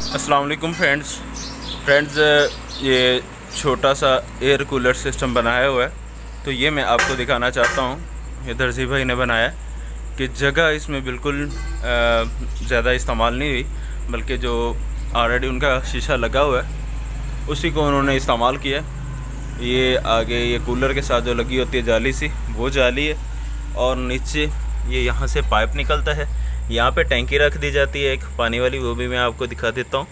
अस्सलाम वालेकुम फ्रेंड्स, ये छोटा सा एयर कूलर सिस्टम बनाया हुआ है। तो ये मैं आपको दिखाना चाहता हूँ। ये दर्जी भाई ने बनाया है कि जगह इसमें बिल्कुल ज़्यादा इस्तेमाल नहीं हुई, बल्कि जो ऑलरेडी उनका शीशा लगा हुआ है उसी को उन्होंने इस्तेमाल किया। ये आगे ये कूलर के साथ जो लगी होती है जाली सी, वो जाली है, और नीचे ये यहाँ से पाइप निकलता है। यहाँ पे टैंकी रख दी जाती है एक पानी वाली, वो भी मैं आपको दिखा देता हूँ।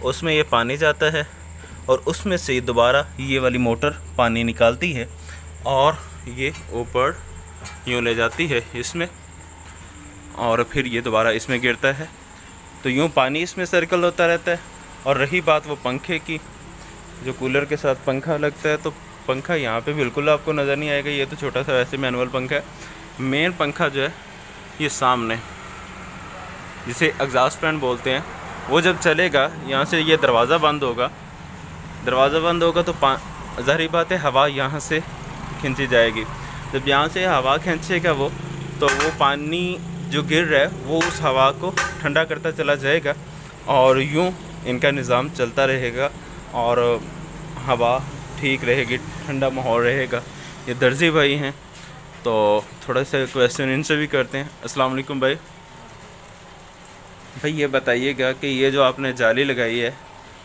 उसमें ये पानी जाता है और उसमें से दोबारा ये वाली मोटर पानी निकालती है और ये ऊपर यूँ ले जाती है इसमें, और फिर ये दोबारा इसमें गिरता है। तो यूँ पानी इसमें सर्कल होता रहता है। और रही बात वो पंखे की, जो कूलर के साथ पंखा लगता है, तो पंखा यहाँ पे बिल्कुल आपको नज़र नहीं आएगा। ये तो छोटा सा वैसे मैनुअल पंखा है। मेन पंखा जो है ये सामने, जिसे एग्जॉस्ट फैन बोलते हैं, वो जब चलेगा यहाँ से ये दरवाज़ा बंद होगा। तो ज़ाहिर बात है हवा यहाँ से खींची जाएगी। जब यहाँ से हवा खींचेगा वो, तो वो पानी जो गिर रहा है वो उस हवा को ठंडा करता चला जाएगा, और यूँ इनका निज़ाम चलता रहेगा और हवा ठीक रहेगी, ठंडा माहौल रहेगा। ये दर्जी भाई हैं, तो थोड़ा सा क्वेश्चन इनसे भी करते हैं। अस्सलाम वालेकुम भाई। ये बताइएगा कि ये जो आपने जाली लगाई है,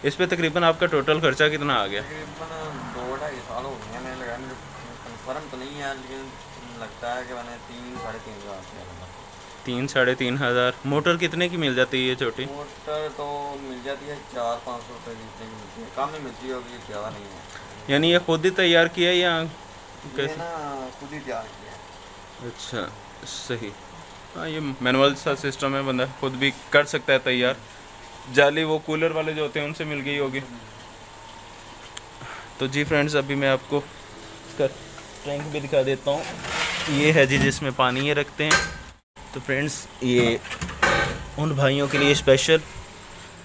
इस पे तकरीबन आपका टोटल खर्चा कितना आ गया? तकरीबन 2-2.5 साल हो गए मैंने लगाया। मुझे कन्फर्म तो नहीं है, लेकिन लगता है कि मैंने 3-3.5 हज़ार रुपया लगा। 3-3.5 मोटर कितने की मिल जाती है ये छोटी? मोटर तो मिल जाती है 400-500 रुपये जितने की मिलती है, कम ही मिलती होगी, ज़्यादा नहीं है। यानी ये खुद ही तैयार किया है या ये ना खुद ही तैयार किया है। अच्छा, सही। हाँ, ये मैनुअल सा सिस्टम है, बंदा खुद भी कर सकता है तैयार। जाली वो कूलर वाले जो होते हैं उनसे मिल गई होगी। तो जी फ्रेंड्स, अभी मैं आपको इसका टैंक भी दिखा देता हूँ। ये है जी जिसमें पानी ये रखते हैं। तो फ्रेंड्स, ये उन भाइयों के लिए स्पेशल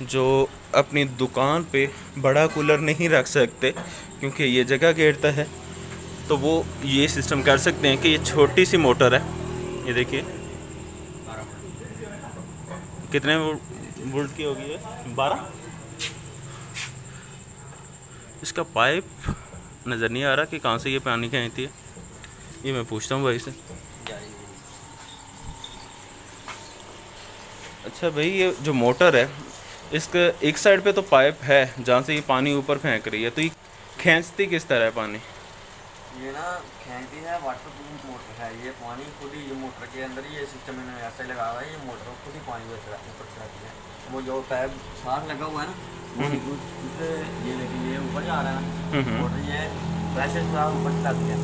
जो अपनी दुकान पे बड़ा कूलर नहीं रख सकते क्योंकि ये जगह घेरता है, तो वो ये सिस्टम कर सकते हैं कि ये छोटी सी मोटर है। ये देखिए कितने वोल्ट की होगी, है 12। इसका पाइप नज़र नहीं आ रहा कि कहाँ से ये पानी खींचती है। ये मैं पूछता हूँ भाई से। अच्छा भाई, ये जो मोटर है इसका एक साइड पे तो पाइप है जहाँ से ये पानी ऊपर फेंक रही है, तो ये खींचती किस तरह है पानी? ये ना खींचती है, वाटर प्रूफ मोटर है। ये पानी खुद ही, ये मोटर के अंदर ही ये सिस्टम इन्होंने ऐसा लगा हुआ है, ये मोटर खुद ही पानी ऊपर चलाती है। वो जो पैप साथ लगा हुआ है ना, वो उससे ये देखिए ये ऊपर जा रहा है ना मोटर, ये प्रेशर से ऊपर चलाती है।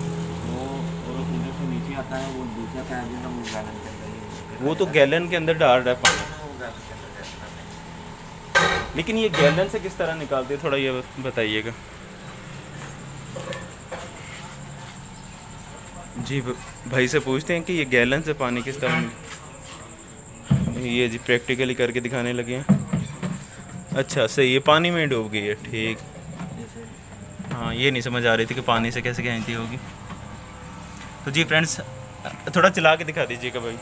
वो और इधर से नीचे आता है, वो दूसरा पैप जो है वो गैलन के अंदर, वो तो गैलन के अंदर डाल रहा है पानी, लेकिन ये गैलन से किस तरह निकालते हैं, थोड़ा ये बताइएगा जी। भाई से पूछते हैं कि ये गैलन से पानी किस तरह। ये जी प्रैक्टिकली करके दिखाने लगे हैं। अच्छा सही, ये पानी में डूब गई है, ठीक। हाँ, ये नहीं समझ आ रही थी कि पानी से कैसे खींचती होगी। तो जी फ्रेंड्स, थोड़ा चला के दिखा दीजिएगा भाई।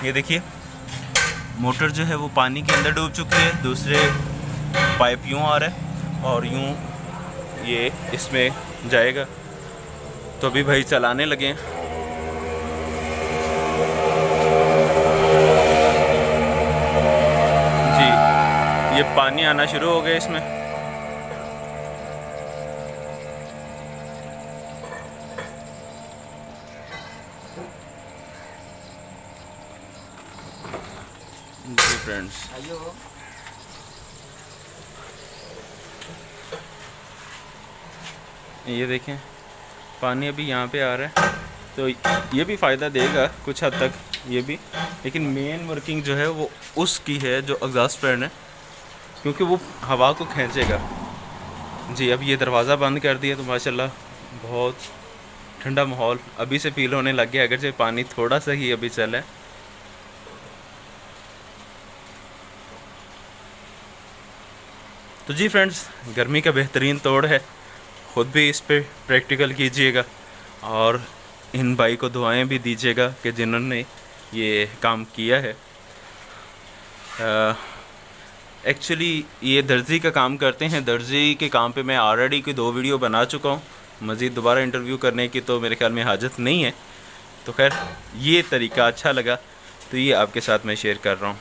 ये देखिए मोटर जो है वो पानी के अंदर डूब चुकी है, दूसरे पाइप यूँ आ रहा है और यूँ ये इसमें जाएगा। तो अभी भाई चलाने लगे हैं। जी, ये पानी आना शुरू हो गया इसमें। जी फ्रेंड्स, ये देखें पानी अभी यहाँ पे आ रहा है, तो ये भी फ़ायदा देगा कुछ हद तक ये भी, लेकिन मेन वर्किंग जो है वो उसकी है जो एग्जॉस्ट फैन है, क्योंकि वो हवा को खींचेगा। जी, अब ये दरवाज़ा बंद कर दिया तो माशाल्लाह बहुत ठंडा माहौल अभी से फील होने लग गया, अगर से पानी थोड़ा सा ही अभी चला है। तो जी फ्रेंड्स, गर्मी का बेहतरीन तोड़ है, ख़ुद भी इस पे प्रैक्टिकल कीजिएगा और इन भाई को दुआएं भी दीजिएगा कि जिन्होंने ये काम किया है। एक्चुअली ये दर्जी का काम करते हैं। दर्जी के काम पे मैं ऑलरेडी कोई 2 वीडियो बना चुका हूँ। मज़ीद दोबारा इंटरव्यू करने की तो मेरे ख्याल में हाजत नहीं है। तो खैर ये तरीका अच्छा लगा तो ये आपके साथ मैं शेयर कर रहा हूँ।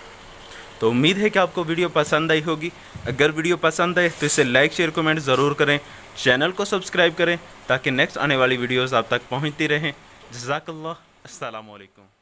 तो उम्मीद है कि आपको वीडियो पसंद आई होगी। अगर वीडियो पसंद आए तो इसे लाइक शेयर कमेंट ज़रूर करें। चैनल को सब्सक्राइब करें ताकि नेक्स्ट आने वाली वीडियोज़ आप तक पहुँचती रहें। जज़ाकल्लाह, अस्सलामु अलैकुम।